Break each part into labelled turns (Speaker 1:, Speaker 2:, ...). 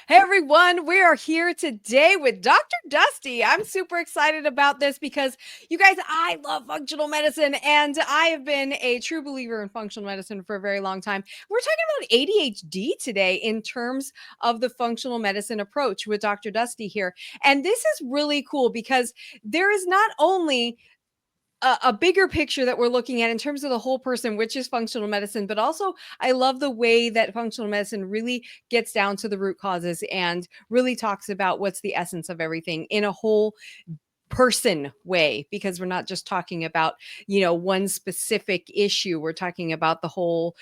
Speaker 1: Hey everyone, we are here today with Dr. Dusty. I'm super excited about this because you guys, I love functional medicine and I have been a true believer in functional medicine for a very long time. We're talking about ADHD today in terms of the functional medicine approach with Dr. Dusty here. And this is really cool because there is not only a bigger picture that we're looking at in terms of the whole person, which is functional medicine. But also, I love the way that functional medicine really gets down to the root causes and really talks about what's the essence of everything in a whole person way, because we're not just talking about one specific issue. We're talking about the whole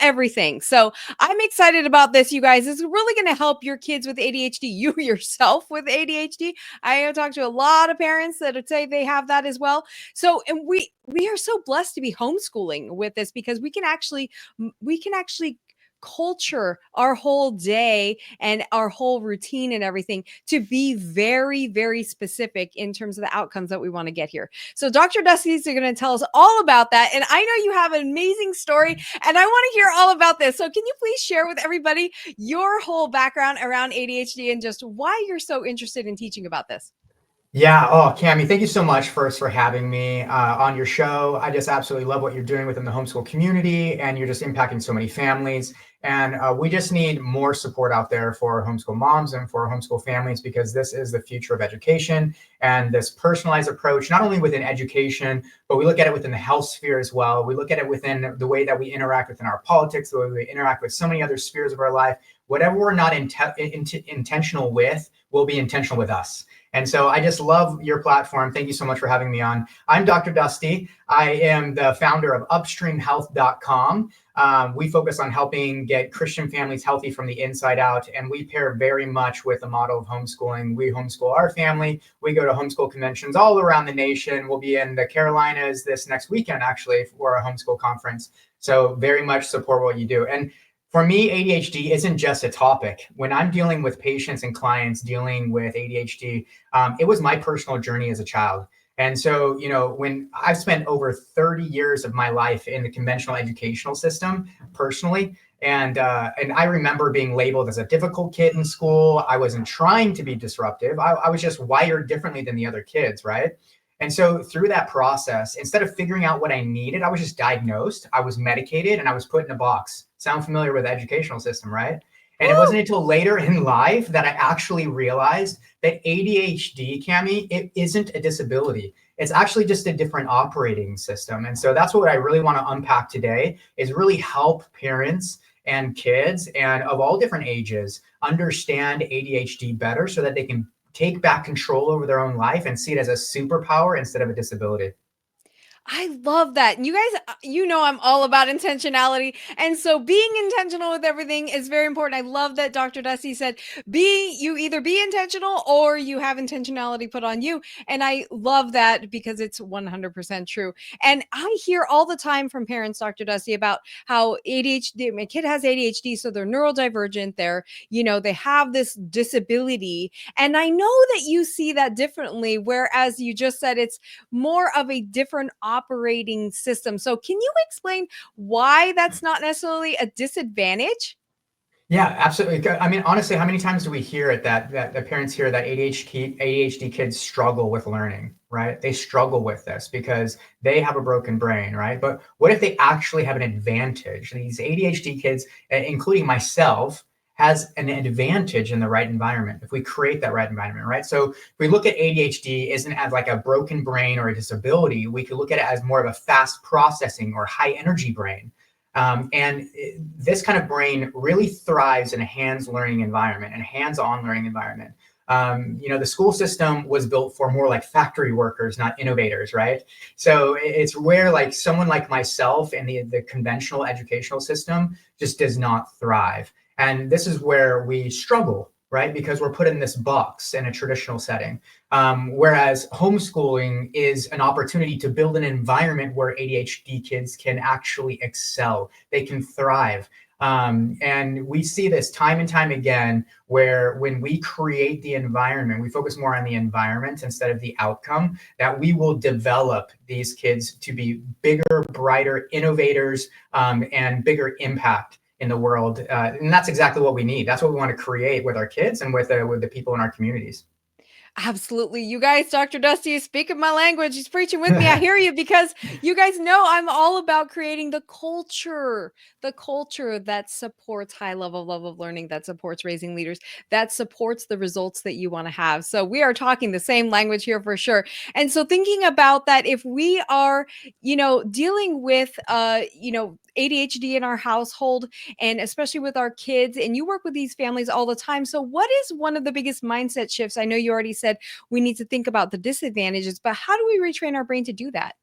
Speaker 1: everything. So I'm excited about this, you guys. It's really going to help your kids with ADHD, you yourself with ADHD. I have talked to a lot of parents that would say they have that as well. So, and we are so blessed to be homeschooling with this because we can actually culture our whole day and our whole routine and everything to be very, very specific in terms of the outcomes that we want to get here. So Dr. Dusty's going to tell us all about that. And I know you have an amazing story and I want to hear all about this. So can you please share with everybody your whole background around ADHD and just why you're so interested in teaching about this?
Speaker 2: Yeah. Oh, Cami, thank you so much first for having me on your show. I just absolutely love what you're doing within the homeschool community, and you're just impacting so many families. And we just need more support out there for homeschool moms and for homeschool families, because this is the future of education and this personalized approach, not only within education, but we look at it within the health sphere as well. We look at it within the way that we interact within our politics, the way we interact with so many other spheres of our life. Whatever we're not intentional with will be intentional with us. And so I just love your platform. Thank you so much for having me on. I'm Dr. Dusty. I am the founder of upstreamhealth.com. We focus on helping get Christian families healthy from the inside out. And we pair very much with the model of homeschooling. We homeschool our family. We go to homeschool conventions all around the nation. We'll be in the Carolinas this next weekend, actually, for a homeschool conference. So very much support what you do. And for me, ADHD isn't just a topic. When I'm dealing with patients and clients dealing with ADHD, it was my personal journey as a child. And so, when I've spent over 30 years of my life in the conventional educational system personally, and I remember being labeled as a difficult kid in school. I wasn't trying to be disruptive. I was just wired differently than the other kids, right? And so through that process, instead of figuring out what I needed, I was just diagnosed, I was medicated, and I was put in a box. Sound familiar with the educational system, right? And it wasn't until later in life that I actually realized that ADHD, Cami, it isn't a disability. It's actually just a different operating system. And so that's what I really want to unpack today, is really help parents and kids and of all different ages understand ADHD better so that they can take back control over their own life and see it as a superpower instead of a disability.
Speaker 1: I love that. And you guys, I'm all about intentionality. And so being intentional with everything is very important. I love that Dr. Dusty said, you either be intentional or you have intentionality put on you. And I love that because it's 100% true. And I hear all the time from parents, Dr. Dusty, about how ADHD, my kid has ADHD, so they're neurodivergent. They have this disability. And I know that you see that differently, whereas you just said it's more of a different operating system. So, can you explain why that's not necessarily a disadvantage?
Speaker 2: Yeah, absolutely. I mean, honestly, how many times do we hear it that the parents hear that ADHD kids struggle with learning, right? They struggle with this because they have a broken brain, right? But what if they actually have an advantage? These ADHD kids, including myself, has an advantage in the right environment if we create that right environment, right? So if we look at ADHD isn't as like a broken brain or a disability, we could look at it as more of a fast processing or high energy brain. This kind of brain really thrives in a hands learning environment and hands-on learning environment. The school system was built for more like factory workers, not innovators, right? So it's where like someone like myself and the conventional educational system just does not thrive. And this is where we struggle, right? Because we're put in this box in a traditional setting. Whereas homeschooling is an opportunity to build an environment where ADHD kids can actually excel, they can thrive. And we see this time and time again, where when we create the environment, we focus more on the environment instead of the outcome, that we will develop these kids to be bigger, brighter innovators, and bigger impact in the world, and that's exactly what we need. That's what we want to create with our kids and with the people in our communities.
Speaker 1: Absolutely. You guys, Dr. Dusty is speaking my language. He's preaching with me. I hear you because you guys know I'm all about creating the culture that supports high level love of learning, that supports raising leaders, that supports the results that you want to have. So we are talking the same language here for sure. And so thinking about that, if we are, dealing with, ADHD in our household, and especially with our kids, and you work with these families all the time. So what is one of the biggest mindset shifts? I know you already said we need to think about the disadvantages, but how do we retrain our brain to do that?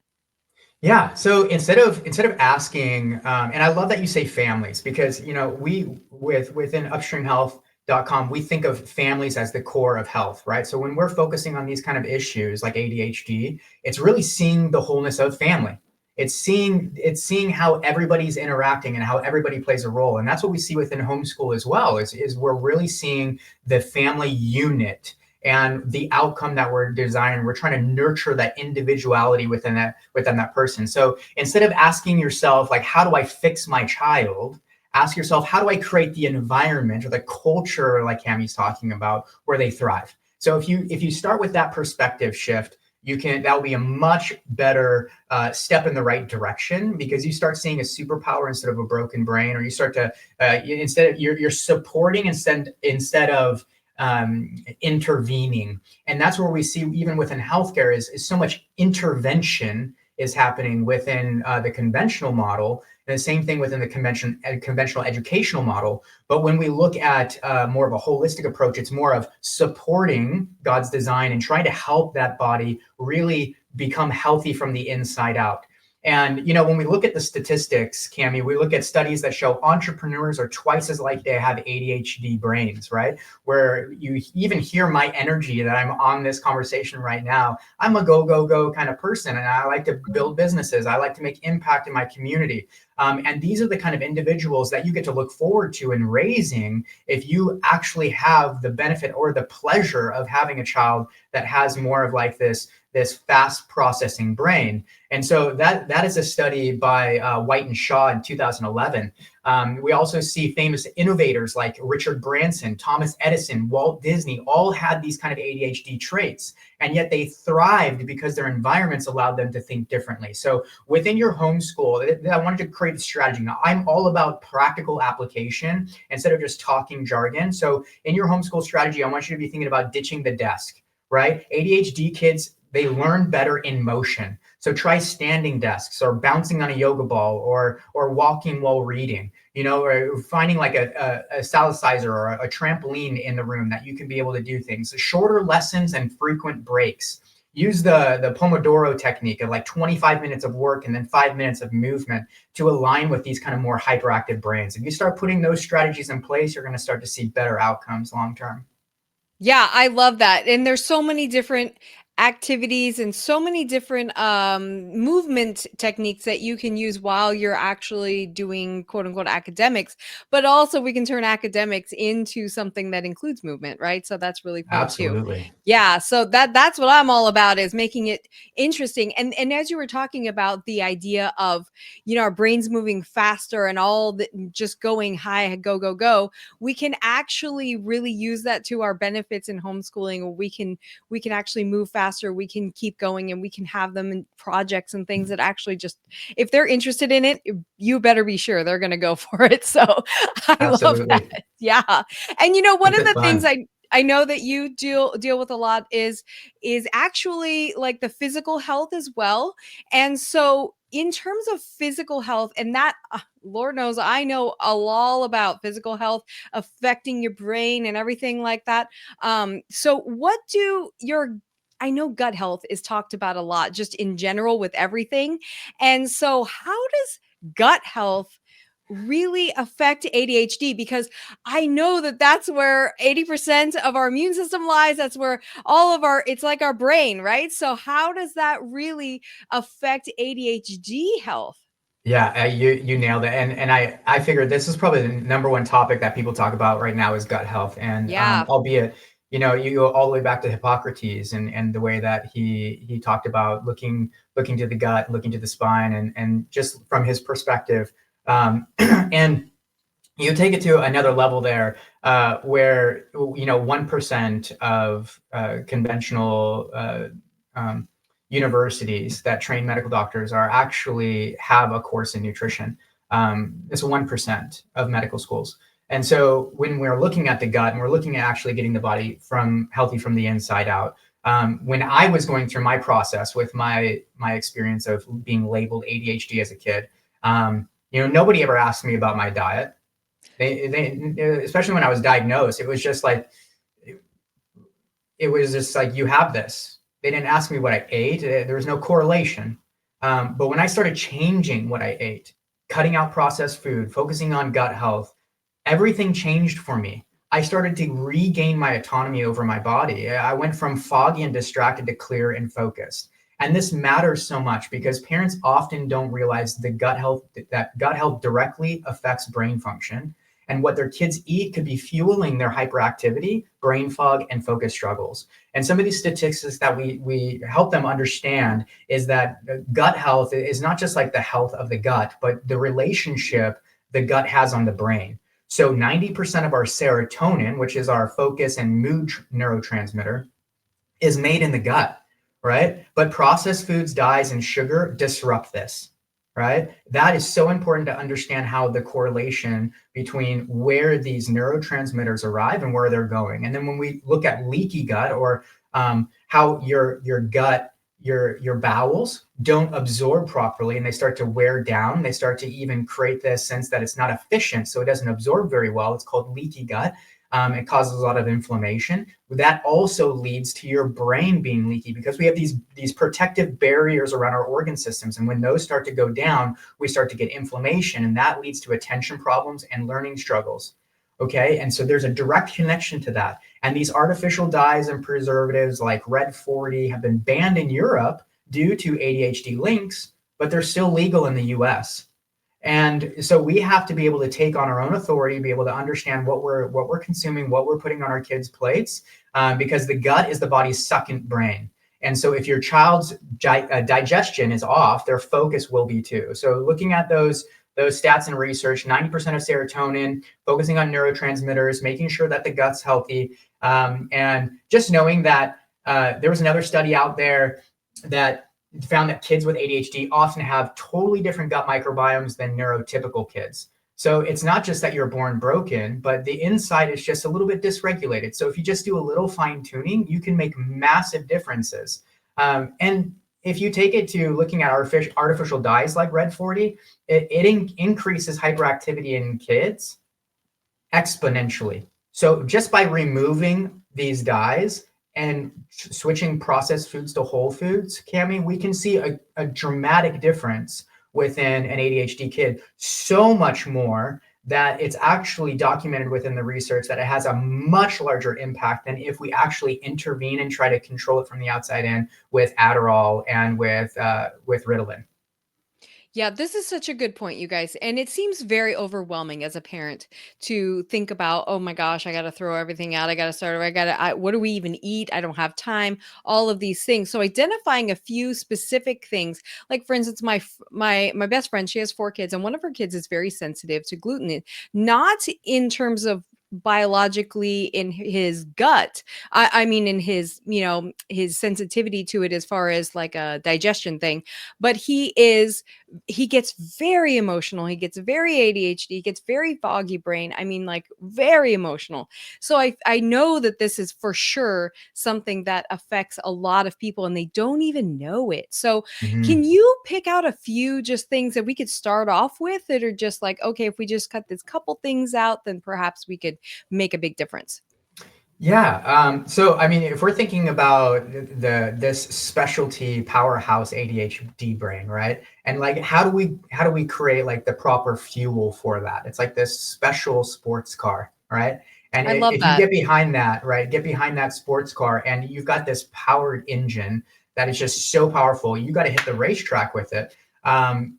Speaker 2: Yeah. So instead of asking, and I love that you say families, because we within upstreamhealth.com, we think of families as the core of health, right? So when we're focusing on these kind of issues like ADHD, it's really seeing the wholeness of family. It's seeing how everybody's interacting and how everybody plays a role, and that's what we see within homeschool as well. Is we're really seeing the family unit and the outcome that we're designing. We're trying to nurture that individuality within that person. So instead of asking yourself, like, how do I fix my child, ask yourself, how do I create the environment or the culture, like Cammie's talking about, where they thrive. So if you start with that perspective shift, that will be a much better step in the right direction, because you start seeing a superpower instead of a broken brain, or you start to you're supporting instead of intervening. And that's where we see, even within healthcare, is so much intervention is happening within the conventional model, and the same thing within the conventional educational model. But when we look at more of a holistic approach, it's more of supporting God's design and trying to help that body really become healthy from the inside out. And when we look at the statistics, Cammie, we look at studies that show entrepreneurs are twice as likely to have ADHD brains, right? Where you even hear my energy that I'm on this conversation right now. I'm a go, go, go kind of person, and I like to build businesses. I like to make impact in my community. And these are the kind of individuals that you get to look forward to in raising, if you actually have the benefit or the pleasure of having a child that has more of like this fast processing brain. And so that is a study by White and Shaw in 2011. We also see famous innovators like Richard Branson, Thomas Edison, Walt Disney, all had these kind of ADHD traits, and yet they thrived because their environments allowed them to think differently. So within your homeschool, I wanted to create a strategy. Now, I'm all about practical application instead of just talking jargon. So in your homeschool strategy, I want you to be thinking about ditching the desk, right? ADHD kids, they learn better in motion. So try standing desks, or bouncing on a yoga ball, or walking while reading, or finding like a salicizer or a trampoline in the room that you can be able to do things. So shorter lessons and frequent breaks. Use the Pomodoro technique of like 25 minutes of work and then 5 minutes of movement to align with these kind of more hyperactive brains. If you start putting those strategies in place, you're going to start to see better outcomes long term.
Speaker 1: Yeah, I love that. And there's so many different activities and so many different movement techniques that you can use while you're actually doing quote unquote academics, but also we can turn academics into something that includes movement, right? So that's really cool too.
Speaker 2: Absolutely.
Speaker 1: Yeah, so that's what I'm all about, is making it interesting. And as you were talking about the idea of, our brains moving faster and all the, just going high, go, go, go, we can actually really use that to our benefits in homeschooling. We can actually move faster, we can keep going, and we can have them in projects and things that actually just, if they're interested in it, you better be sure they're going to go for it. So I love that.
Speaker 2: Absolutely.
Speaker 1: Yeah. And one
Speaker 2: Keep
Speaker 1: of
Speaker 2: it
Speaker 1: the things
Speaker 2: fun.
Speaker 1: I know that you deal with a lot is actually like the physical health as well. And so in terms of physical health, and that Lord knows I know all about physical health affecting your brain and everything like that. So what do your, I know gut health is talked about a lot just in general with everything. And so how does gut health really affect ADHD? Because I know that that's where 80% of our immune system lies. That's where all of our, it's like our brain, right? So how does that really affect ADHD health?
Speaker 2: Yeah, you nailed it, and I figured this is probably the number one topic that people talk about right now is gut health, and
Speaker 1: Yeah.
Speaker 2: albeit you go all the way back to Hippocrates and the way that he talked about looking to the gut, looking to the spine, and just from his perspective, and You take it to another level there, where 1% of conventional universities that train medical doctors are actually have a course in nutrition. It's 1% of medical schools. And so when we're looking at the gut and we're looking at actually getting the body from healthy from the inside out, when I was going through my process with my experience of being labeled ADHD as a kid, nobody ever asked me about my diet. They especially when I was diagnosed, it was just like, you have this. They didn't ask me what I ate. There was no correlation. But when I started changing what I ate, cutting out processed food, focusing on gut health, everything changed for me. I started to regain my autonomy over my body. I went from foggy and distracted to clear and focused. And this matters so much because parents often don't realize that gut health directly affects brain function. And what their kids eat could be fueling their hyperactivity, brain fog, and focus struggles. And some of these statistics that we help them understand is that gut health is not just like the health of the gut, but the relationship the gut has on the brain. So 90% of our serotonin, which is our focus and mood neurotransmitter, is made in the gut, right? But processed foods, dyes, and sugar disrupt this, right? That is so important to understand how the correlation between where these neurotransmitters arrive and where they're going. And then when we look at leaky gut, or how your gut, your bowels don't absorb properly and they start to wear down, they start to even create this sense that it's not efficient, so it doesn't absorb very well. It's called leaky gut. It causes a lot of inflammation. That also leads to your brain being leaky because we have these protective barriers around our organ systems. And when those start to go down, we start to get inflammation, and that leads to attention problems and learning struggles. Okay. And so there's a direct connection to that. And these artificial dyes and preservatives like Red 40 have been banned in Europe due to ADHD links, but they're still legal in the US. And so we have to be able to take on our own authority, be able to understand what we're consuming, what we're putting on our kids' plates, because the gut is the body's second brain. And so if your child's digestion is off, their focus will be too. So looking at those stats and research, 90% of serotonin, focusing on neurotransmitters, making sure that the gut's healthy, and just knowing that there was another study out there that found that kids with ADHD often have totally different gut microbiomes than neurotypical kids. So it's not just that you're born broken, but the inside is just a little bit dysregulated. So if you just do a little fine tuning, you can make massive differences. And if you take it to looking at artificial dyes like Red 40, it increases hyperactivity in kids exponentially. So just by removing these dyes and switching processed foods to whole foods, Cami, we can see a dramatic difference within an ADHD kid. So much more that it's actually documented within the research that it has a much larger impact than if we actually intervene and try to control it from the outside in with Adderall and with Ritalin.
Speaker 1: Yeah, this is such a good point, you guys. And it seems very overwhelming as a parent to think about, oh my gosh, I got to throw everything out. I got to start over. What do we even eat? I don't have time. All of these things. So identifying a few specific things, like for instance, my best friend, she has 4 kids, and one of her kids is very sensitive to gluten, not in terms of biologically in his gut. I mean, in his, his sensitivity to it as far as like a digestion thing, but he gets very emotional. He gets very ADHD. He gets very foggy brain. I mean, like very emotional. So I know that this is for sure something that affects a lot of people and they don't even know it. So can
Speaker 2: Mhm.
Speaker 1: you pick out a few just things that we could start off with that are just like, okay, if we just cut this couple things out, then perhaps we could make a big difference?
Speaker 2: Yeah. So, I mean, if we're thinking about this specialty powerhouse ADHD brain, right? And like, how do we create like the proper fuel for that? It's like this special sports car, right? And
Speaker 1: I love
Speaker 2: if you
Speaker 1: that.
Speaker 2: get behind that, right, get behind that sports car, and you've got this powered engine that is just so powerful, you got to hit the racetrack with it.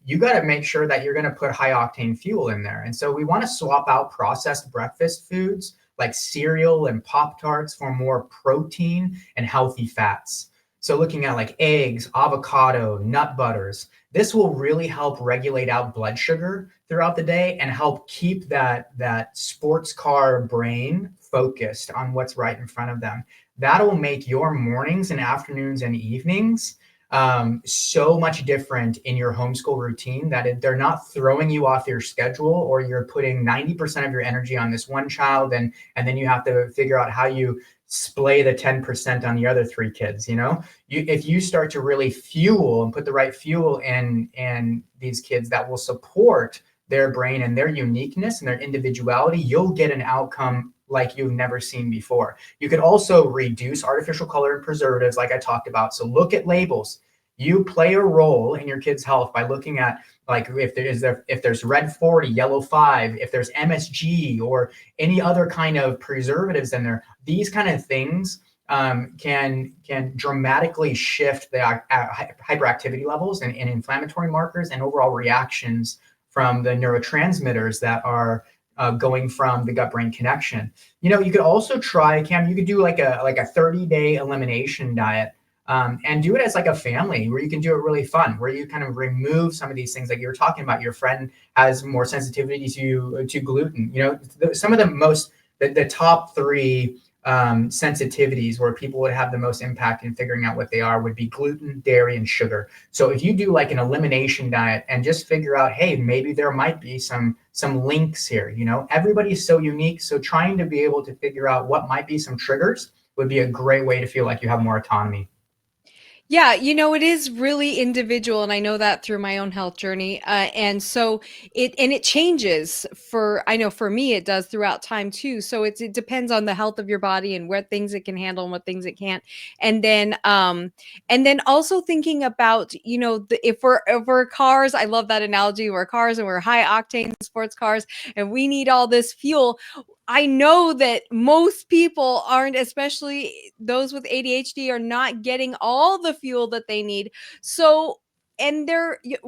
Speaker 2: You got to make sure that you're going to put high octane fuel in there. And so we want to swap out processed breakfast foods like cereal and Pop Tarts for more protein and healthy fats. So looking at like eggs, avocado, nut butters, this will really help regulate out blood sugar throughout the day and help keep that sports car brain focused on what's right in front of them. That'll make your mornings and afternoons and evenings so much different in your homeschool routine that they're not throwing you off your schedule, or you're putting 90% of your energy on this one child, and then you have to figure out how you splay the 10% on the other three kids. If you start to really fuel and put the right fuel in these kids that will support their brain and their uniqueness and their individuality, you'll get an outcome like you've never seen before. You could also reduce artificial color and preservatives, like I talked about. So look at labels. You play a role in your kid's health by looking at, like, if there's red 40, yellow 5, if there's MSG or any other kind of preservatives in there. These kind of things can dramatically shift the hyperactivity levels and inflammatory markers and overall reactions from the neurotransmitters that are going from the gut-brain connection. You could also try, Cam, you could do like a 30-day elimination diet, and do it as like a family, where you can do it really fun, where you kind of remove some of these things like you were talking about. Your friend has more sensitivity to gluten. Some of the top 3 sensitivities where people would have the most impact in figuring out what they are would be gluten, dairy, and sugar. So if you do like an elimination diet and just figure out, hey, maybe there might be some links here. Everybody's so unique. So trying to be able to figure out what might be some triggers would be a great way to feel like you have more autonomy.
Speaker 1: Yeah, it is really individual, and I know that through my own health journey. And so it changes I know for me it does throughout time too. So it depends on the health of your body and what things it can handle and what things it can't. And then also thinking about, if we're cars, I love that analogy. We're cars and we're high octane sports cars, and we need all this fuel. I know that most people aren't, especially those with ADHD, are not getting all the fuel that they need. So, and they're a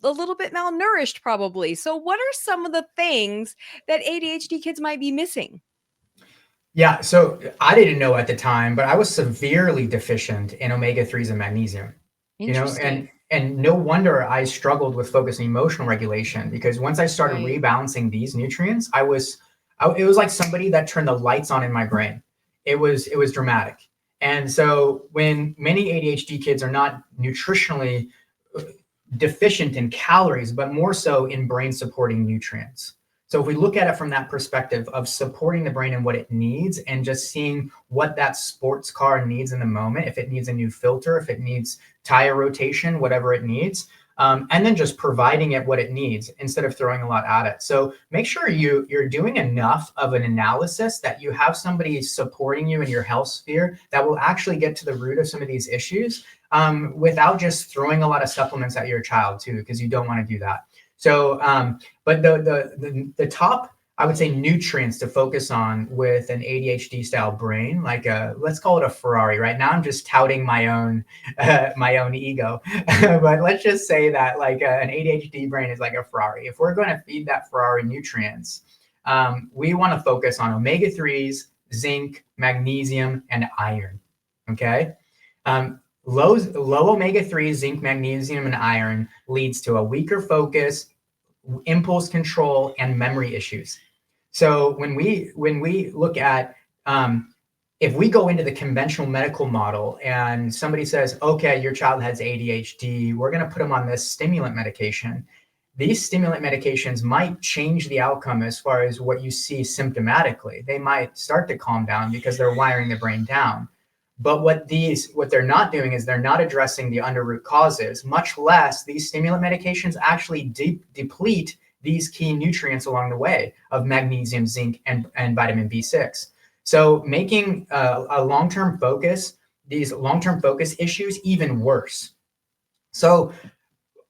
Speaker 1: little bit malnourished probably. So, what are some of the things that ADHD kids might be missing?
Speaker 2: Yeah, so I didn't know at the time, but I was severely deficient in omega-3s and magnesium. And
Speaker 1: Interesting.
Speaker 2: no wonder I struggled with focus and emotional regulation, because once I started
Speaker 1: Right.
Speaker 2: rebalancing these nutrients, it was like somebody that turned the lights on in my brain. It was dramatic. And so when many ADHD kids are not nutritionally deficient in calories, but more so in brain supporting nutrients. So if we look at it from that perspective of supporting the brain and what it needs, and just seeing what that sports car needs in the moment, if it needs a new filter, if it needs tire rotation, whatever it needs, and then just providing it what it needs instead of throwing a lot at it. So make sure you're doing enough of an analysis that you have somebody supporting you in your health sphere that will actually get to the root of some of these issues, without just throwing a lot of supplements at your child too, because you don't want to do that. So, but the top, I would say, nutrients to focus on with an ADHD style brain, like let's call it a Ferrari. Right now, I'm just touting my own ego, but let's just say that like an ADHD brain is like a Ferrari. If we're going to feed that Ferrari nutrients, we want to focus on omega-3s, zinc, magnesium, and iron. Okay. Low omega-3, zinc, magnesium, and iron leads to a weaker focus, impulse control, and memory issues. So when we look at, if we go into the conventional medical model and somebody says, okay, your child has ADHD, we're going to put them on this stimulant medication. These stimulant medications might change the outcome as far as what you see symptomatically. They might start to calm down because they're wiring the brain down. But what they're not doing is they're not addressing the under root causes, much less these stimulant medications actually deplete these key nutrients along the way of magnesium, zinc, and vitamin B6. So making a long-term focus, these long-term focus issues, even worse. So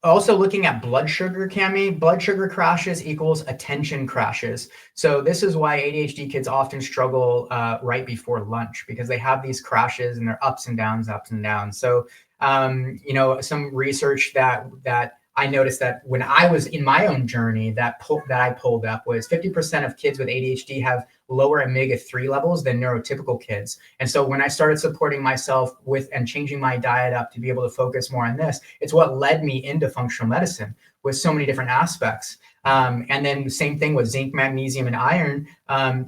Speaker 2: also looking at blood sugar, Cami, blood sugar crashes equals attention crashes. So this is why ADHD kids often struggle right before lunch, because they have these crashes and they're ups and downs, ups and downs. So, some research that I noticed that when I was in my own journey that I pulled up was 50% of kids with ADHD have lower omega-3 levels than neurotypical kids. And so when I started supporting myself with and changing my diet up to be able to focus more on this, it's what led me into functional medicine with so many different aspects. And then the same thing with zinc, magnesium, and iron.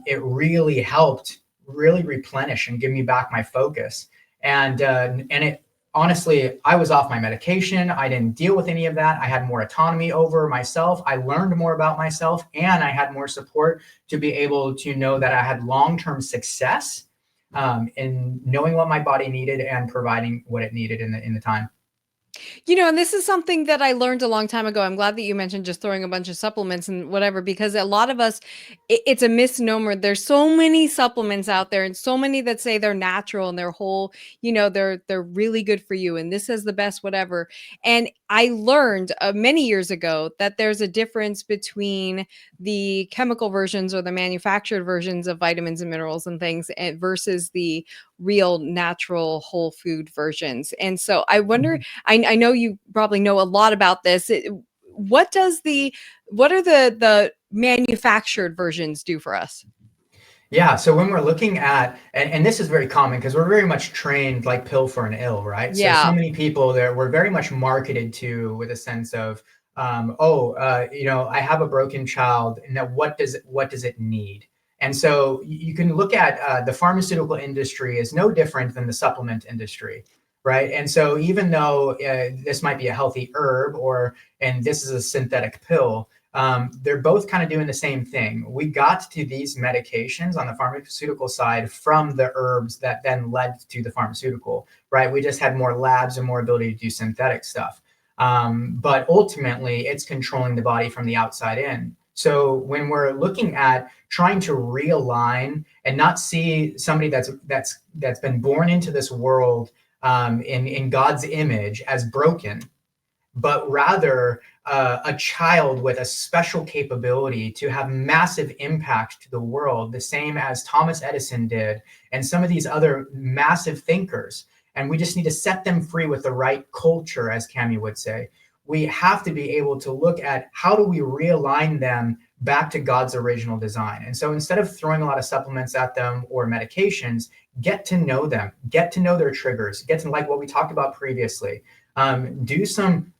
Speaker 2: It really helped really replenish and give me back my focus. And it honestly, I was off my medication. I didn't deal with any of that. I had more autonomy over myself. I learned more about myself, and I had more support to be able to know that I had long-term success in knowing what my body needed and providing what it needed in the time.
Speaker 1: And this is something that I learned a long time ago. I'm glad that you mentioned just throwing a bunch of supplements and whatever, because a lot of us, it's a misnomer. There's so many supplements out there and so many that say they're natural and they're whole, they're really good for you and this is the best, whatever. And I learned many years ago that there's a difference between the chemical versions or the manufactured versions of vitamins and minerals and things versus the real natural whole food versions. And so I wonder, I know you probably know a lot about this. What are the manufactured versions do for us?
Speaker 2: Yeah, so when we're looking at, and this is very common because we're very much trained like pill for an ill, right? So
Speaker 1: Yeah.
Speaker 2: many people there we're very much marketed to with a sense of, I have a broken child, and now what does it need? And so you can look at the pharmaceutical industry is no different than the supplement industry, right? And so even though this might be a healthy herb and this is a synthetic pill, they're both kind of doing the same thing. We got to these medications on the pharmaceutical side from the herbs that then led to the pharmaceutical, right? We just had more labs and more ability to do synthetic stuff. But ultimately, it's controlling the body from the outside in. So when we're looking at trying to realign and not see somebody that's been born into this world in God's image as broken, but rather a child with a special capability to have massive impact to the world, the same as Thomas Edison did, and some of these other massive thinkers. And we just need to set them free with the right culture, as Cami would say. We have to be able to look at how do we realign them back to God's original design. And so instead of throwing a lot of supplements at them or medications, get to know them, get to know their triggers, get to like what we talked about previously. Do some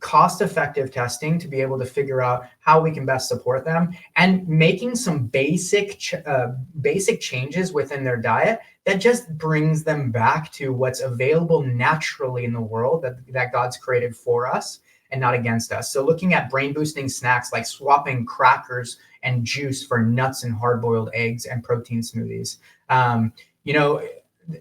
Speaker 2: cost-effective testing to be able to figure out how we can best support them, and making some basic changes within their diet that just brings them back to what's available naturally in the world that God's created for us and not against us. So looking at brain boosting snacks like swapping crackers and juice for nuts and hard-boiled eggs and protein smoothies.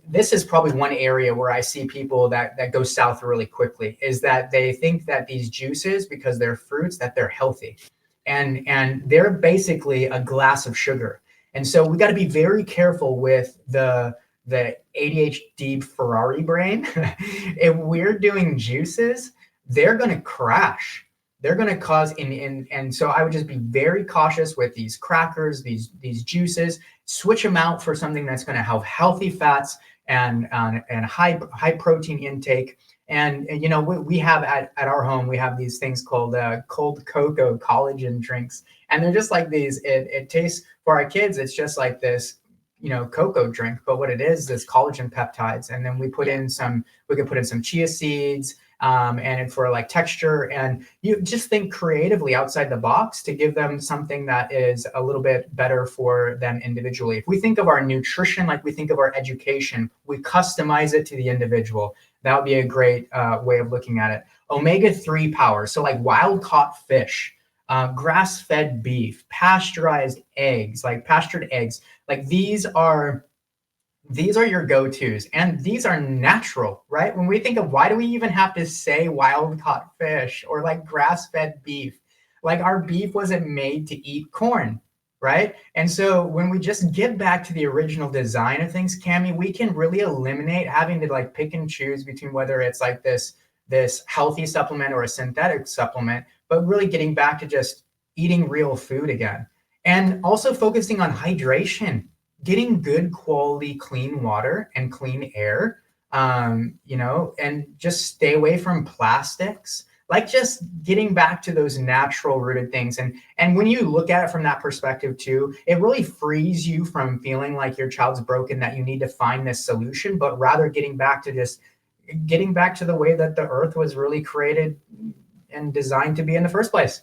Speaker 2: This is probably one area where I see people that go south really quickly, is that they think that these juices, because they're fruits, that they're healthy, and they're basically a glass of sugar. And so we got to be very careful with the ADHD Ferrari brain. If we're doing juices, they're going to crash. They're going to cause and so I would just be very cautious with these crackers, these juices. Switch them out for something that's going to have healthy fats and high protein intake. And we have at our home, we have these things called cold cocoa collagen drinks, and they're just like these. It tastes, for our kids, it's just like this cocoa drink, but what it is collagen peptides, and then we can put in some chia seeds, and for like texture, and you just think creatively outside the box to give them something that is a little bit better for them individually. If we think of our nutrition like we think of our education, we customize it to the individual. That would be a great way of looking at it. Omega-3 power, so like wild caught fish, grass-fed beef, pastured eggs, like these are your go-tos, and these are natural, right? When we think of why do we even have to say wild caught fish or like grass-fed beef, like our beef wasn't made to eat corn, right? And so when we just get back to the original design of things, Cami, we can really eliminate having to like pick and choose between whether it's like this healthy supplement or a synthetic supplement, but really getting back to just eating real food again. And also focusing on hydration, getting good quality clean water and clean air, and just stay away from plastics. like just getting back to those natural rooted things. And when you look at it from that perspective too, it really frees you from feeling like your child's broken, that you need to find this solution, but rather getting back to just getting back to the way that the earth was really created and designed to be in the first place.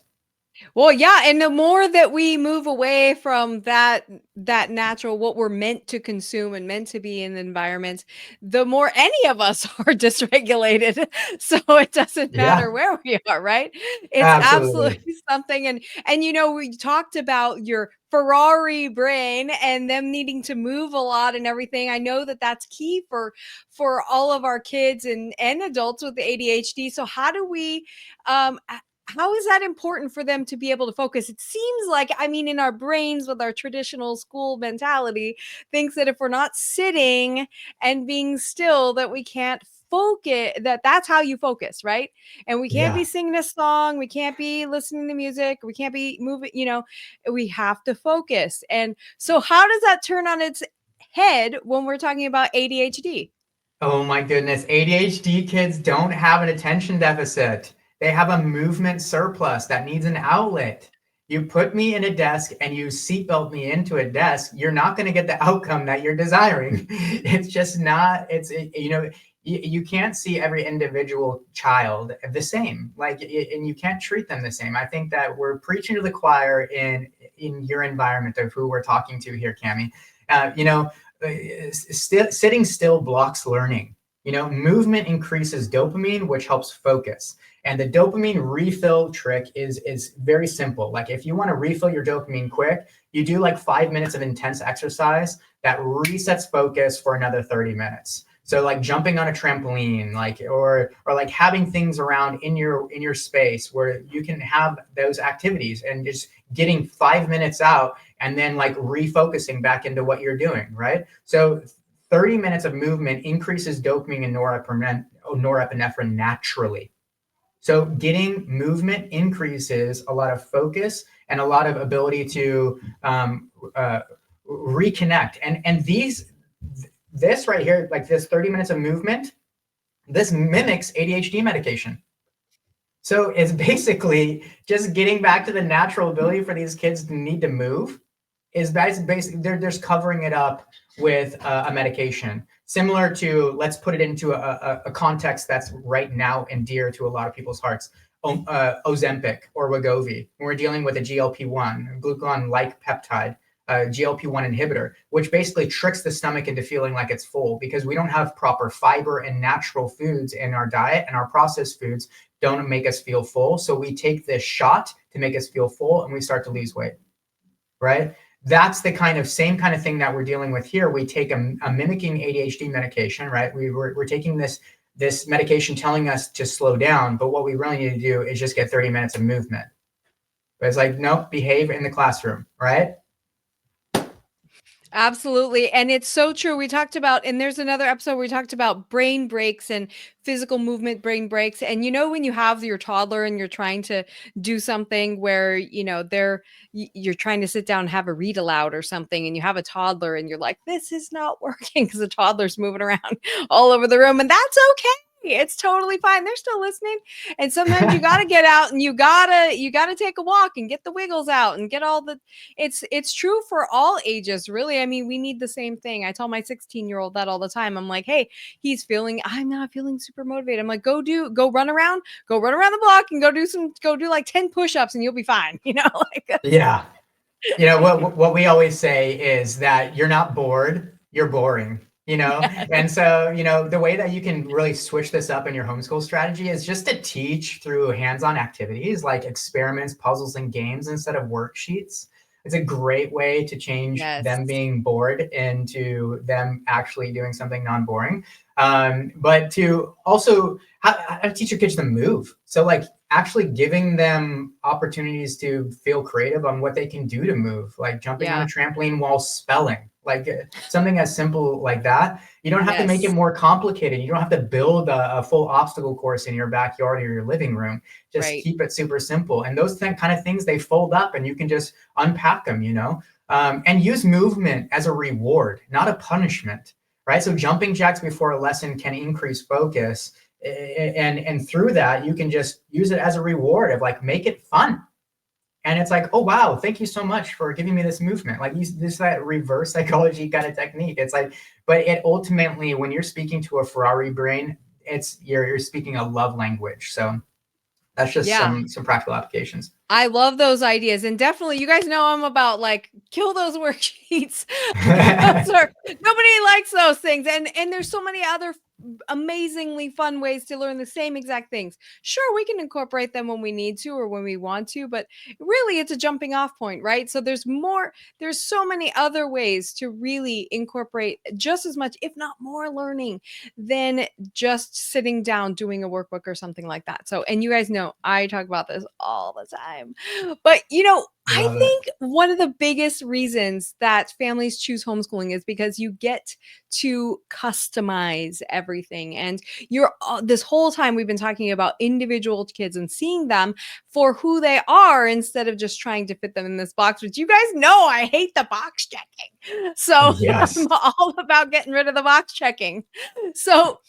Speaker 1: Well, yeah, and the more that we move away from that natural, what we're meant to consume and meant to be in the environment, the more any of us are dysregulated. So it doesn't matter
Speaker 2: Yeah,
Speaker 1: where we are, right? It's absolutely
Speaker 2: absolutely.
Speaker 1: something. And we talked about your Ferrari brain and them needing to move a lot and everything. I know that that's key for all of our kids and adults with the ADHD. So how do we how is that important for them to be able to focus? It seems like, I mean, in our brains with our traditional school mentality, thinks that if we're not sitting and being still, that we can't focus, that's how you focus, right? And we can't be
Speaker 2: Yeah.
Speaker 1: singing a song, we can't be listening to music, we can't be moving, we have to focus. And so how does that turn on its head when we're talking about ADHD?
Speaker 2: Oh my goodness. ADHD kids don't have an attention deficit. They have a movement surplus that needs an outlet. You put me in a desk and you seatbelt me into a desk, you're not going to get the outcome that you're desiring. It's just not, you can't see every individual child the same, and you can't treat them the same. I think that we're preaching to the choir in your environment of who we're talking to here, Cami. Sitting still blocks learning. Movement increases dopamine, which helps focus. And the dopamine refill trick is very simple. Like if you want to refill your dopamine quick, you do like 5 minutes of intense exercise that resets focus for another 30 minutes. So like jumping on a trampoline, or like having things around in your space where you can have those activities and just getting 5 minutes out and then like refocusing back into what you're doing, right? So 30 minutes of movement increases dopamine and norepinephrine naturally. So getting movement increases a lot of focus and a lot of ability to reconnect. And this right here, like this 30 minutes of movement, this mimics ADHD medication. So it's basically just getting back to the natural ability for these kids to need to move. Is basically they're just covering it up with a medication, similar to, let's put it into a context that's right now and dear to a lot of people's hearts. Ozempic or Wegovy. When we're dealing with a GLP-1, glucagon-like peptide, GLP-1 inhibitor, which basically tricks the stomach into feeling like it's full because we don't have proper fiber and natural foods in our diet, and our processed foods don't make us feel full. So we take this shot to make us feel full and we start to lose weight, right? That's the same kind of thing that we're dealing with here. We take a mimicking ADHD medication, right? We're taking this medication telling us to slow down, but what we really need to do is just get 30 minutes of movement. But it's like, nope, behave in the classroom, right?
Speaker 1: Absolutely. And it's so true. We talked about, and there's another episode where we talked about brain breaks and physical movement brain breaks. And when you have your toddler and you're trying to do something where, you're trying to sit down and have a read aloud or something, and you have a toddler and you're like, this is not working because the toddler's moving around all over the room. And that's okay. It's totally fine. They're still listening. And sometimes you got to get out and you got to take a walk and get the wiggles out and get all the it's true for all ages, really. I mean, we need the same thing. I tell my 16-year-old that all the time. I'm like, hey, I'm not feeling super motivated. I'm like, go run around the block and go do like 10 push-ups and you'll be fine.
Speaker 2: Yeah. What we always say is that you're not bored, you're boring. And so the way that you can really switch this up in your homeschool strategy is just to teach through hands-on activities like experiments, puzzles, and games instead of worksheets. It's a great way to change them
Speaker 1: Yes.
Speaker 2: being bored into them actually doing something non-boring. But to also how to teach your kids to move. So like actually giving them opportunities to feel creative on what they can do to move, like jumping on a trampoline while spelling, like something as simple like that. You don't have to make it more complicated. You don't have to build a full obstacle course in your backyard or your living room. Just keep it super simple. And those kind of things, they fold up and you can just unpack them, and use movement as a reward, not a punishment, right? So jumping jacks before a lesson can increase focus And through that, you can just use it as a reward of like, make it fun. And it's like, oh wow, thank you so much for giving me this movement. Like this that reverse psychology kind of technique. It's like, but it ultimately, when you're speaking to a Ferrari brain, it's you're speaking a love language. So that's just
Speaker 1: Yeah.
Speaker 2: some practical applications.
Speaker 1: I love those ideas, and definitely you guys know I'm about like kill those worksheets. Nobody likes those things, and there's so many other amazingly fun ways to learn the same exact things. Sure, we can incorporate them when we need to or when we want to, but really it's a jumping off point, right? So there's so many other ways to really incorporate just as much, if not more, learning than just sitting down doing a workbook or something like that. So, and you guys know I talk about this all the time. But, I
Speaker 2: Love it.
Speaker 1: think one of the biggest reasons that families choose homeschooling is because you get to customize everything. And this whole time we've been talking about individual kids and seeing them for who they are instead of just trying to fit them in this box, which you guys know I hate the box checking. So
Speaker 2: Yes.
Speaker 1: I'm all about getting rid of the box checking. So,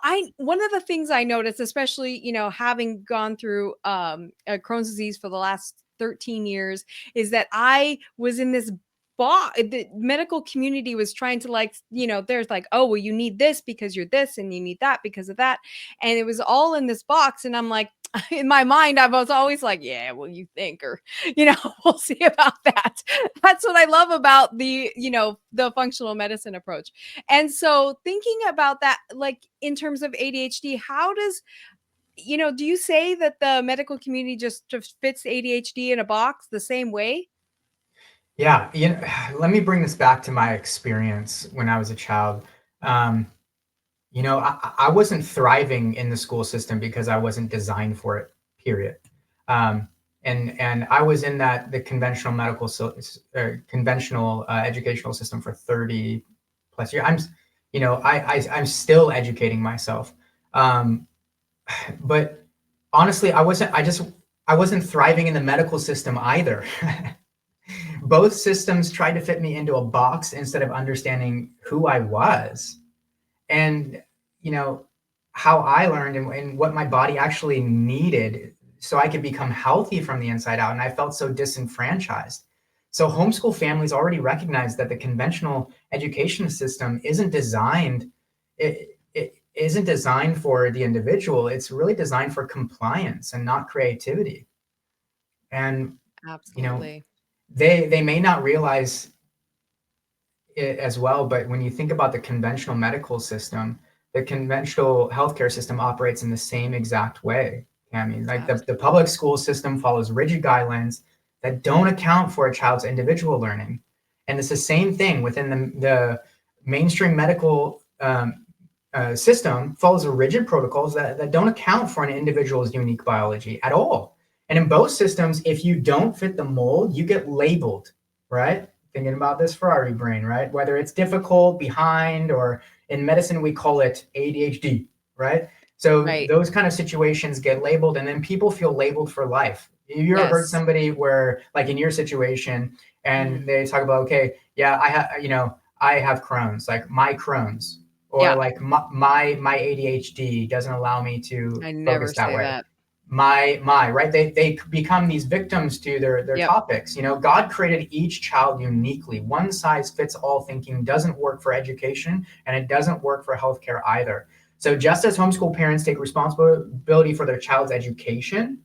Speaker 1: I one of the things I noticed, especially having gone through Crohn's disease for the last 13 years, is that I was in this box. The medical community was trying to there's like, oh well, you need this because you're this, and you need that because of that, and it was all in this box, and I'm like. In my mind, I was always like, yeah, well, you think, or, we'll see about that. That's what I love about the functional medicine approach. And so thinking about that, like in terms of ADHD, how does, do you say that the medical community just fits ADHD in a box the same way?
Speaker 2: Yeah. Let me bring this back to my experience when I was a child. Um, I wasn't thriving in the school system because I wasn't designed for it, period. Um, and I was in the conventional conventional educational system for 30 plus years. I'm still educating myself. Um, but honestly, I wasn't thriving in the medical system either. Both systems tried to fit me into a box instead of understanding who I was. And you know how I learned and what my body actually needed so I could become healthy from the inside out. And I felt so disenfranchised. So homeschool families already recognize that the conventional education system it isn't designed for the individual. It's really designed for compliance and not creativity. And you know
Speaker 1: Absolutely.
Speaker 2: they may not realize it as well. But when you think about the conventional medical system, the conventional healthcare system operates in the same exact way. I mean, like the public
Speaker 1: Absolutely.
Speaker 2: school system follows rigid guidelines that don't account for a child's individual learning. And it's the same thing within the mainstream medical system follows rigid protocols that don't account for an individual's unique biology at all. And in both systems, if you don't fit the mold, you get labeled, right? Thinking about this Ferrari brain, right? Whether it's difficult, behind, or in medicine, we call it ADHD, right? So
Speaker 1: Right.
Speaker 2: those kind of situations get labeled, and then people feel labeled for life. You ever heard
Speaker 1: Yes.
Speaker 2: somebody where, like in your situation,
Speaker 1: Mhm.
Speaker 2: and they talk about, okay, yeah, I have Crohn's, like my Crohn's, or
Speaker 1: Yeah.
Speaker 2: like my ADHD doesn't allow me to
Speaker 1: I never
Speaker 2: focus that
Speaker 1: say
Speaker 2: way.
Speaker 1: that.
Speaker 2: My right, they become these victims to their
Speaker 1: Yep.
Speaker 2: topics. God created each child uniquely. One size fits all thinking doesn't work for education, and it doesn't work for healthcare either. So just as homeschool parents take responsibility for their child's education,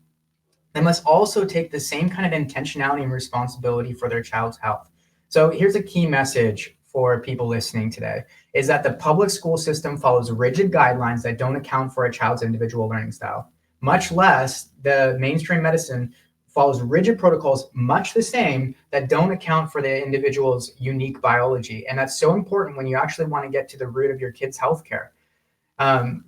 Speaker 2: they must also take the same kind of intentionality and responsibility for their child's health. So here's a key message for people listening today is that the public school system follows rigid guidelines that don't account for a child's individual learning style. Much less the mainstream medicine follows rigid protocols much the same that don't account for the individual's unique biology. And that's so important when you actually want to get to the root of your kid's healthcare. And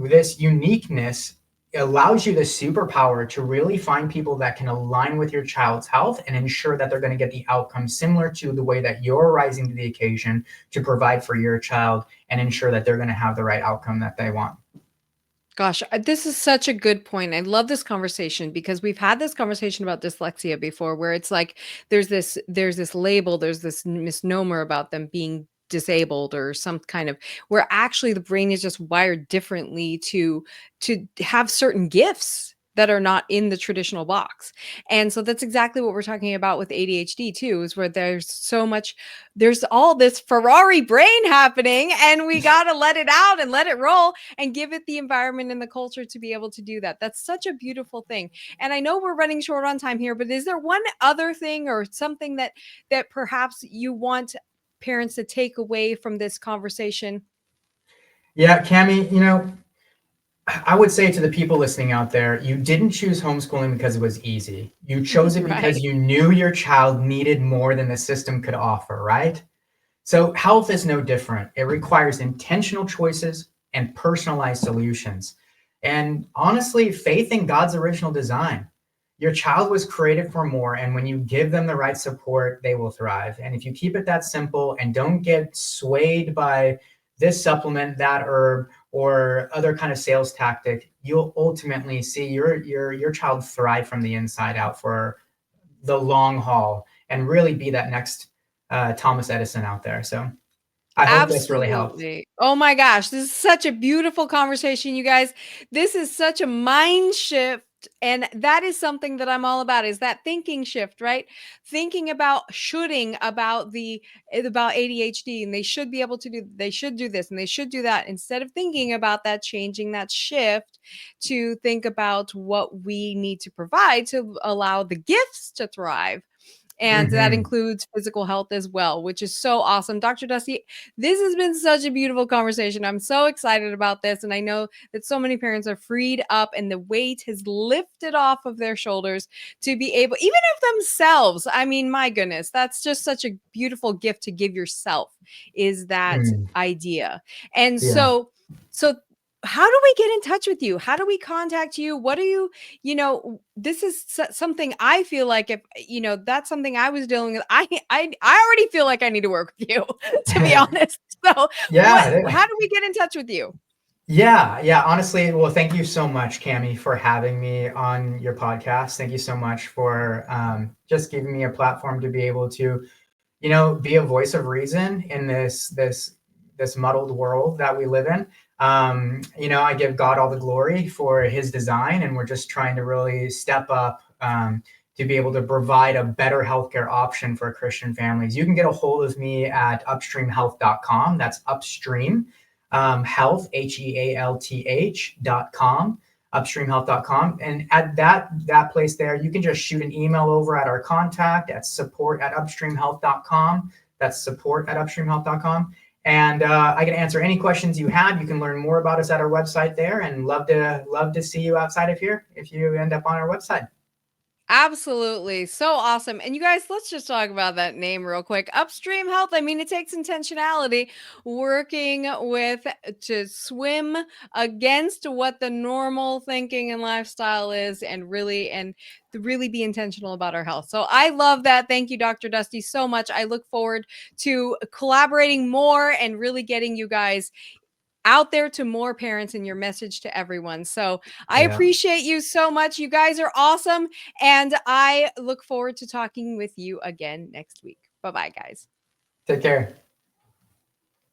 Speaker 2: this uniqueness allows you the superpower to really find people that can align with your child's health and ensure that they're going to get the outcome similar to the way that you're rising to the occasion to provide for your child and ensure that they're going to have the right outcome that they want.
Speaker 1: Gosh, this is such a good point. I love this conversation because we've had this conversation about dyslexia before where it's like there's this label, there's this misnomer about them being disabled or some kind of, where actually the brain is just wired differently to have certain gifts that are not in the traditional box. And so that's exactly what we're talking about with ADHD too, is where there's all this Ferrari brain happening, and we got to let it out and let it roll and give it the environment and the culture to be able to do that. That's such a beautiful thing. And I know we're running short on time here, but is there one other thing or something that perhaps you want parents to take away from this conversation?
Speaker 2: Yeah, Cami, you know, I would say to the people listening out there, you didn't choose homeschooling because it was easy. You chose it because
Speaker 1: Right.
Speaker 2: you knew your child needed more than the system could offer, right? So health is no different. It requires intentional choices and personalized solutions. And honestly, faith in God's original design. Your child was created for more, and when you give them the right support, they will thrive. And if you keep it that simple and don't get swayed by this supplement, that herb, or other kind of sales tactic, you'll ultimately see your child thrive from the inside out for the long haul and really be that next Thomas Edison out there. So I hope this really helped.
Speaker 1: Absolutely. Oh my gosh, this is such a beautiful conversation, you guys. This is such a mind shift. And that is something that I'm all about, is that thinking shift, right? Thinking about shoulding about ADHD, and they should be able to do, they should do this and they should do that, instead of thinking about that, changing that shift to think about what we need to provide to allow the gifts to thrive. And that
Speaker 2: Hmm.
Speaker 1: includes physical health as well, which is so awesome. Dr. Dusty, this has been such a beautiful conversation. I'm so excited about this. And I know that so many parents are freed up and the weight has lifted off of their shoulders to be able, even of themselves. I mean, my goodness, that's just such a beautiful gift to give yourself, is that
Speaker 2: Mm,
Speaker 1: idea. And
Speaker 2: yeah.
Speaker 1: so how do we get in touch with you? How do we contact you? What are you, this is something I feel like, if that's something I was dealing with, I already feel like I need to work with you, to be honest. So what,
Speaker 2: Yeah.
Speaker 1: how do we get in touch with you?
Speaker 2: Yeah. Yeah. Honestly, well, thank you so much, Cami, for having me on your podcast. Thank you so much for just giving me a platform to be able to, be a voice of reason in this muddled world that we live in. I give God all the glory for His design, and we're just trying to really step up to be able to provide a better healthcare option for Christian families. You can get a hold of me at upstreamhealth.com. That's upstream health, HEALTH.com, upstreamhealth.com. And at that place there, you can just shoot an email over at our contact at support@upstreamhealth.com. That's support@upstreamhealth.com. And I can answer any questions you have. You can learn more about us at our website there, and love to see you outside of here if you end up on our website.
Speaker 1: Absolutely. So awesome. And you guys, let's just talk about that name real quick. Upstream Health. I mean, it takes intentionality, working with to swim against what the normal thinking and lifestyle is, and to really be intentional about our health. So I love that. Thank you, Dr. Dusty, so much. I look forward to collaborating more and really getting you guys out there to more parents and your message to everyone. So I
Speaker 2: Yeah.
Speaker 1: appreciate you so much. You guys are awesome. And I look forward to talking with you again next week. Bye bye, guys.
Speaker 2: Take care.